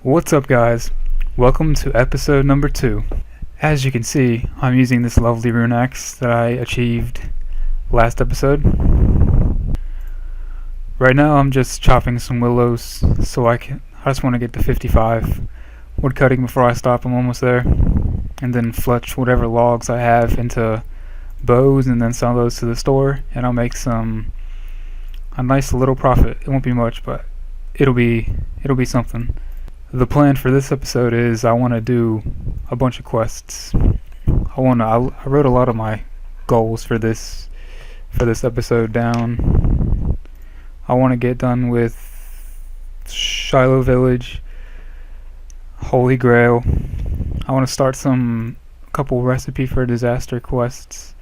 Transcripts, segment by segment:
What's up, guys? Welcome to episode number 2. As you can see, I'm using this lovely rune axe that I achieved last episode. Right now I'm just chopping some willows so I just want to get to 55 wood cutting before I stop. I'm almost there. And then fletch whatever logs I have into bows and then sell those to the store, and I'll make a nice little profit. It won't be much, but it'll be something. The plan for this episode is I want to do a bunch of quests. I wrote a lot of my goals for this episode down. I want to get done with Shiloh Village, Holy Grail. I want to start a couple recipe for disaster quests.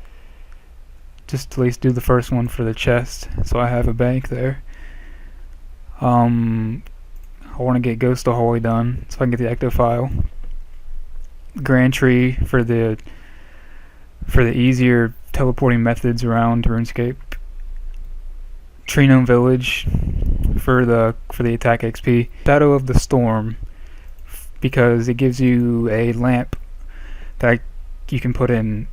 Just at least do the first one for the chest, so I have a bank there. I want to get Ghost of Holy done, so I can get the Ecto file. Grand Tree for the easier teleporting methods around RuneScape. Tree Gnome Village for the attack XP. Shadow of the Storm, because it gives you a lamp that you can put in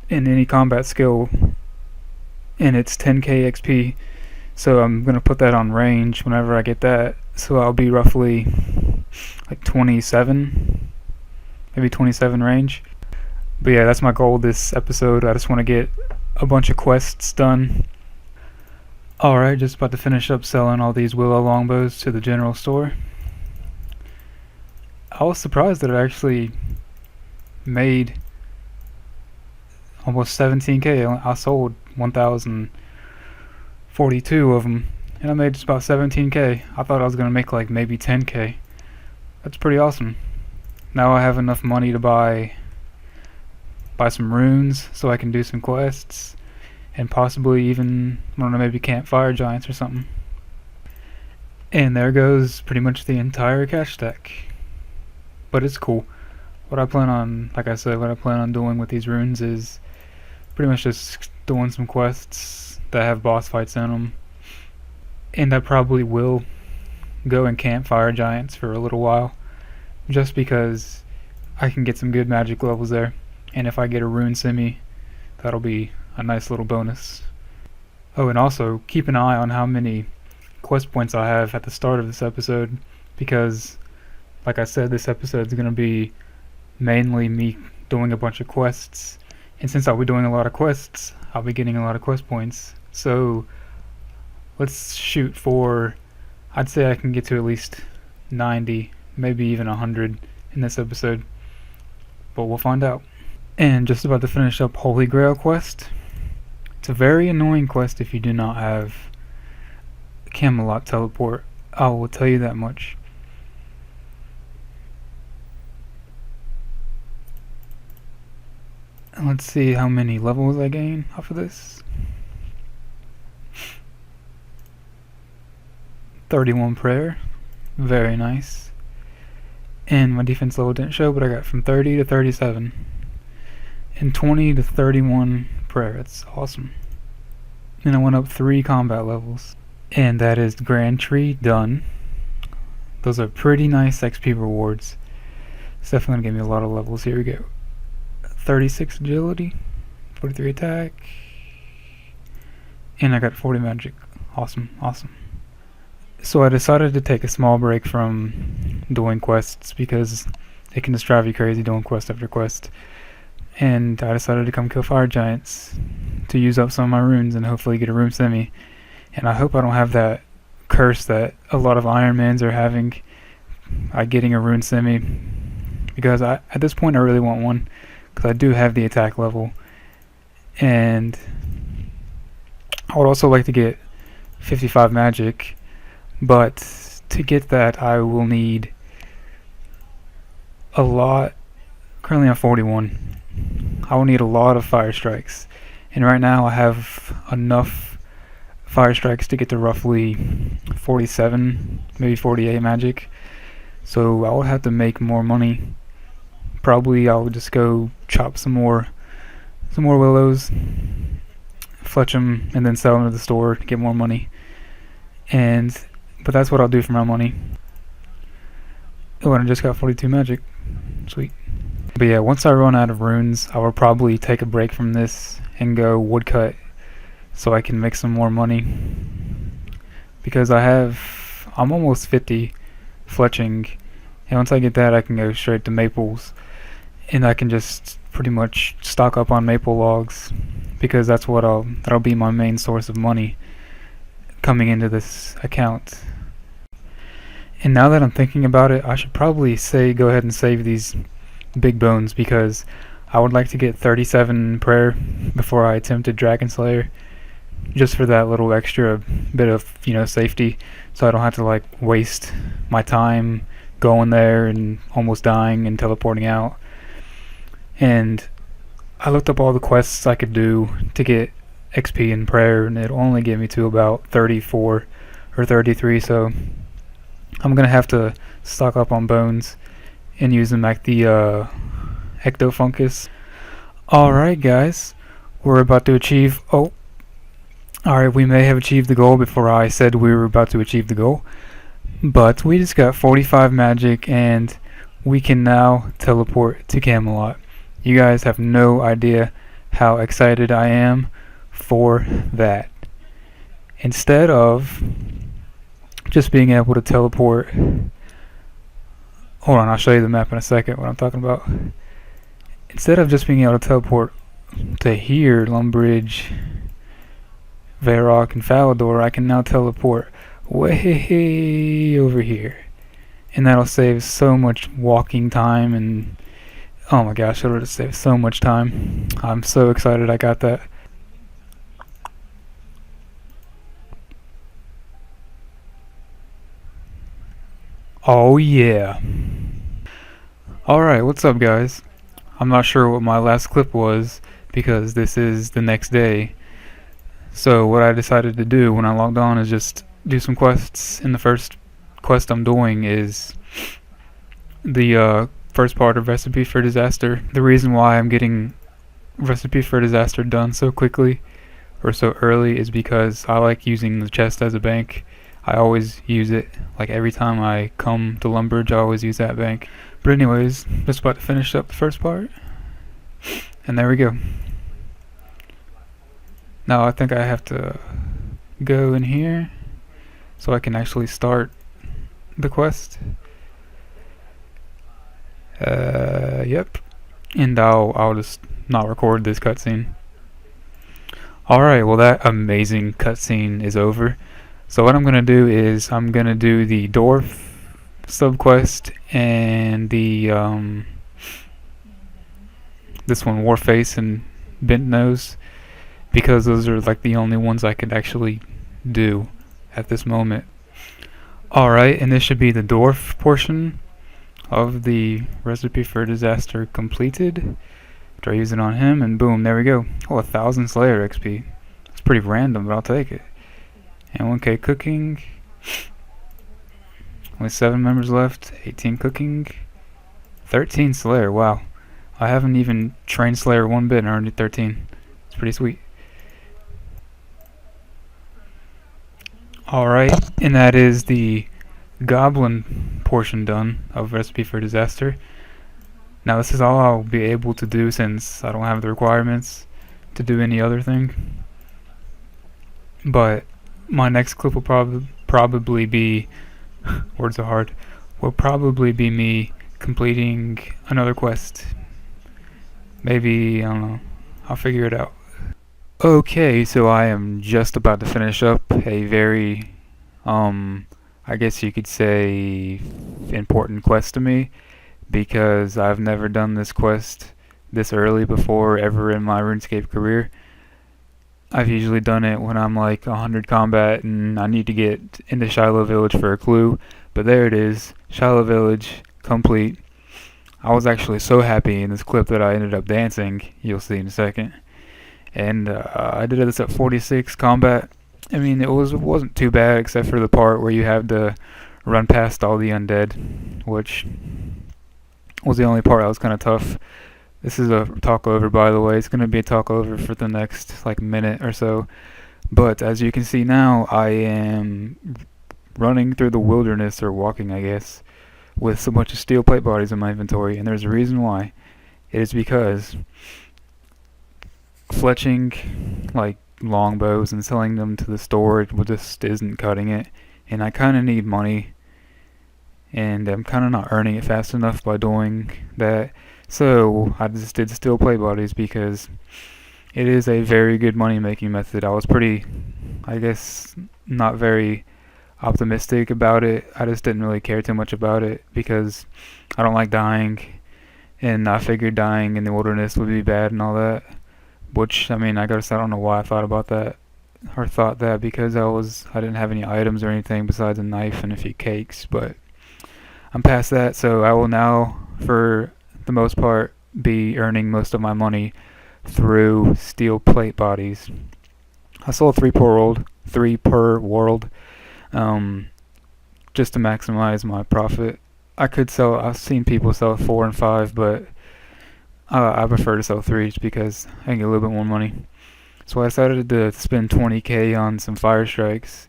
any combat skill, and it's 10k XP. So I'm gonna put that on range whenever I get that. So I'll be roughly like 27, maybe 27 range. But yeah, that's my goal this episode. I just want to get a bunch of quests done. Alright, just about to finish up selling all these willow longbows to the general store. I was surprised that it actually made almost 17k. I sold 1,042 of them, and I made just about 17k. I thought I was gonna make like maybe 10k. That's pretty awesome. Now I have enough money to buy some runes so I can do some quests, and possibly even, I don't know, maybe campfire giants or something. And there goes pretty much the entire cash stack. But it's cool. What I plan on doing with these runes is pretty much just doing some quests that have boss fights in them. And I probably will go and campfire giants for a little while, just because I can get some good magic levels there. And if I get a rune semi, that'll be a nice little bonus. Oh, and also keep an eye on how many quest points I have at the start of this episode, because like I said, this episode is going to be mainly me doing a bunch of quests, and since I'll be doing a lot of quests, I'll be getting a lot of quest points. So let's shoot for, I'd say I can get to at least 90, maybe even 100 in this episode, but we'll find out. And just about to finish up Holy Grail quest. It's a very annoying quest if you do not have Camelot teleport. I will tell you that much. Let's see how many levels I gain off of this. 31 prayer. Very nice. And my defense level didn't show, but I got from 30 to 37. And 20 to 31 prayer. That's awesome. And I went up 3 combat levels. And that is Grand Tree done. Those are pretty nice XP rewards. It's definitely gonna give me a lot of levels. Here we go. 36 agility, 43 attack, and I got 40 magic. Awesome. So I decided to take a small break from doing quests because it can just drive you crazy doing quest after quest. And I decided to come kill fire giants to use up some of my runes and hopefully get a rune semi. And I hope I don't have that curse that a lot of Iron Mans are having, getting a rune semi, because at this point I really want one. Because I do have the attack level, and I would also like to get 55 magic, but to get that I will need a lot. Currently I'm 41. I will need a lot of fire strikes, and right now I have enough fire strikes to get to roughly 47, maybe 48 magic. So I would have to make more money. Probably I'll just go chop some more willows, fletch them, and then sell them to the store to get more money. But that's what I'll do for my money. Oh, and I just got 42 magic. Sweet. But yeah, once I run out of runes, I will probably take a break from this and go woodcut so I can make some more money. Because I'm almost 50 fletching, and once I get that I can go straight to maples, and I can just pretty much stock up on maple logs, because that'll be my main source of money coming into this account. And now that I'm thinking about it, I should probably go ahead and save these big bones, because I would like to get 37 prayer before I attempted Dragon Slayer, just for that little extra bit of safety, so I don't have to like waste my time going there and almost dying and teleporting out. And I looked up all the quests I could do to get XP in prayer, and it'll only get me to about 34 or 33, so I'm gonna have to stock up on bones and use them like the Ectofungus. Alright guys, we're about to achieve, alright, we may have achieved the goal before I said we were about to achieve the goal, but we just got 45 magic and we can now teleport to Camelot. You guys have no idea how excited I am for that. Instead of just being able to teleport, hold on, I'll show you the map in a second, what I'm talking about. Instead of just being able to teleport to here, Lumbridge, Varrock, and Falador, I can now teleport way over here. And that'll save so much walking time, and oh my gosh, it'll just save so much time. I'm so excited I got that. Oh yeah. Alright, what's up guys? I'm not sure what my last clip was because this is the next day. So what I decided to do when I logged on is just do some quests, and the first quest I'm doing is the first part of Recipe for Disaster. The reason why I'm getting Recipe for Disaster done so quickly or so early is because I like using the chest as a bank. I always use it, like every time I come to Lumbridge I always use that bank. But anyways, just about to finish up the first part, and there we go. Now I think I have to go in here so I can actually start the quest. Yep. And I'll just not record this cutscene. Alright, well that amazing cutscene is over. So what I'm gonna do is I'm gonna do the dwarf subquest and the this one, Warface and Bent Nose, because those are like the only ones I could actually do at this moment. Alright, and this should be the dwarf portion of the Recipe for Disaster completed. Try using it on him, and boom, there we go. Oh, 1,000 Slayer XP. It's pretty random, but I'll take it. And 1k cooking. Only 7 members left. 18 cooking. 13 Slayer, wow. I haven't even trained Slayer one bit and already 13. It's pretty sweet. Alright, and that is the goblin portion done of Recipe for Disaster. Now this is all I'll be able to do since I don't have the requirements to do any other thing. But my next clip will probably be words are hard. Will probably be me completing another quest. Maybe, I don't know. I'll figure it out. Okay, so I am just about to finish up a very I guess you could say important quest to me, because I've never done this quest this early before ever in my RuneScape career. I've usually done it when I'm like 100 combat and I need to get into Shiloh Village for a clue, but there it is, Shiloh Village complete. I was actually so happy in this clip that I ended up dancing, you'll see in a second. And I did this at 46 combat. I mean, it wasn't too bad except for the part where you have to run past all the undead, which was the only part that was kind of tough. This is a talk over, by the way. It's going to be a talk over for the next like minute or so. But as you can see now, I am running through the wilderness, or walking, I guess, with a bunch of steel plate bodies in my inventory, and there's a reason why. It is because fletching like longbows and selling them to the store just isn't cutting it, and I kind of need money, and I'm kind of not earning it fast enough by doing that. So I just did steel plate bodies because it is a very good money making method. I was pretty, I guess, not very optimistic about it. I just didn't really care too much about it because I don't like dying, and I figured dying in the wilderness would be bad and all that. Which, I mean, I gotta say, I don't know why I thought about that, or thought that, because I didn't have any items or anything besides a knife and a few cakes, but I'm past that, so I will now, for the most part, be earning most of my money through steel plate bodies. I sold three per world, just to maximize my profit. I've seen people sell 4 and 5, but I prefer to sell 3 just because I can get a little bit more money. So I decided to spend 20k on some fire strikes,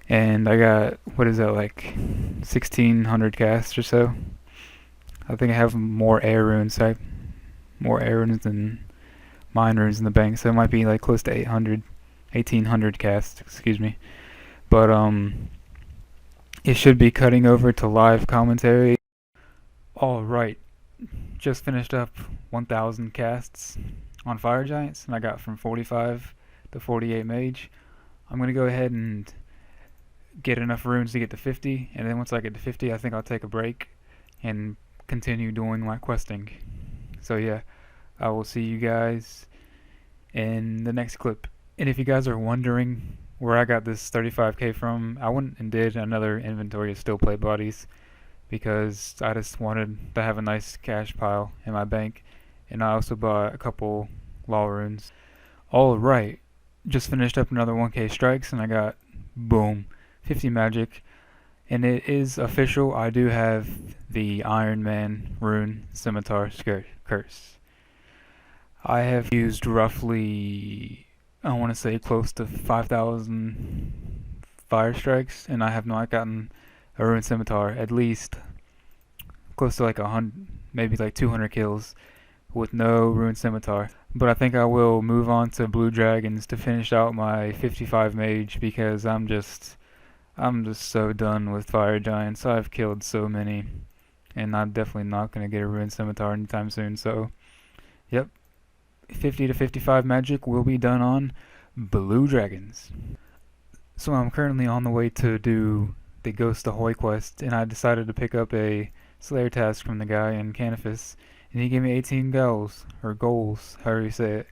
and I got, what is that, like 1600 casts or so. I think I have more air runes than mine runes in the bank, so it might be like close to 1800 casts, excuse me. But it should be cutting over to live commentary. Alright, just finished up 1000 casts on fire giants, and I got from 45 to 48 mage. I'm gonna go ahead and get enough runes to get to 50, and then once I get to 50, I think I'll take a break and continue doing my questing. So yeah, I will see you guys in the next clip. And if you guys are wondering where I got this 35k from, I went and did another inventory of steel plate bodies because I just wanted to have a nice cash pile in my bank, and I also bought a couple law runes. Alright, just finished up another 1k strikes, and I got, boom, 50 magic, and it is official. I do have the Iron Man rune scimitar curse. I have used roughly, I want to say, close to 5,000 fire strikes, and I have not gotten a rune scimitar, at least close to like 100, maybe like 200 kills with no rune scimitar. But I think I will move on to blue dragons to finish out my 55 mage, because I'm just so done with fire giants. I've killed so many, and I'm definitely not going to get a rune scimitar anytime soon. So yep, 50 to 55 magic will be done on blue dragons. So I'm currently on the way to do the Ghost Ahoy quest, and I decided to pick up a Slayer task from the guy in Canifis, and he gave me 18 goals, or goals, however you say it.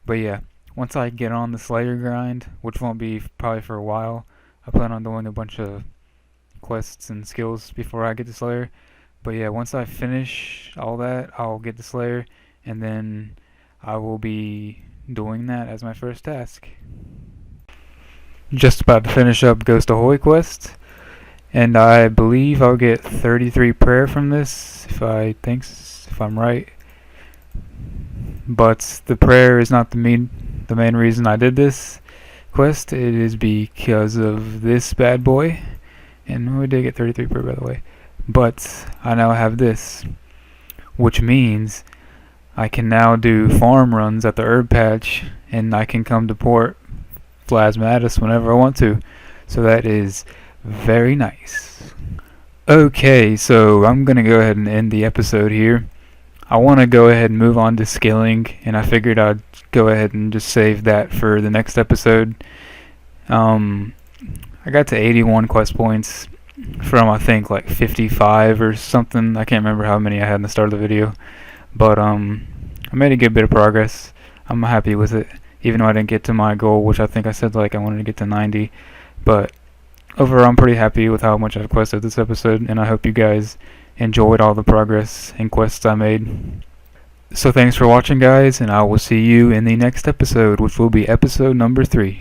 But yeah, once I get on the Slayer grind, which won't be probably for a while, I plan on doing a bunch of quests and skills before I get to Slayer. But yeah, once I finish all that, I'll get to Slayer, and then I will be doing that as my first task. Just about to finish up Ghost Ahoy quest, and I believe I'll get 33 prayer from this, if I'm right. But the prayer is not the main reason I did this quest. It is because of this bad boy, and we did get 33 prayer, by the way. But I now have this, which means I can now do farm runs at the herb patch, and I can come to port Plasmatus whenever I want to. So that is very nice. Okay, so I'm gonna go ahead and end the episode here. I want to go ahead and move on to skilling, and I figured I'd go ahead and just save that for the next episode. I got to 81 quest points from, I think, like 55 or something. I can't remember how many I had in the start of the video, but I made a good bit of progress. I'm happy with it, even though I didn't get to my goal, which I think I said like I wanted to get to 90. But overall, I'm pretty happy with how much I've quested this episode, and I hope you guys enjoyed all the progress and quests I made. So thanks for watching, guys, and I will see you in the next episode, which will be episode number 3.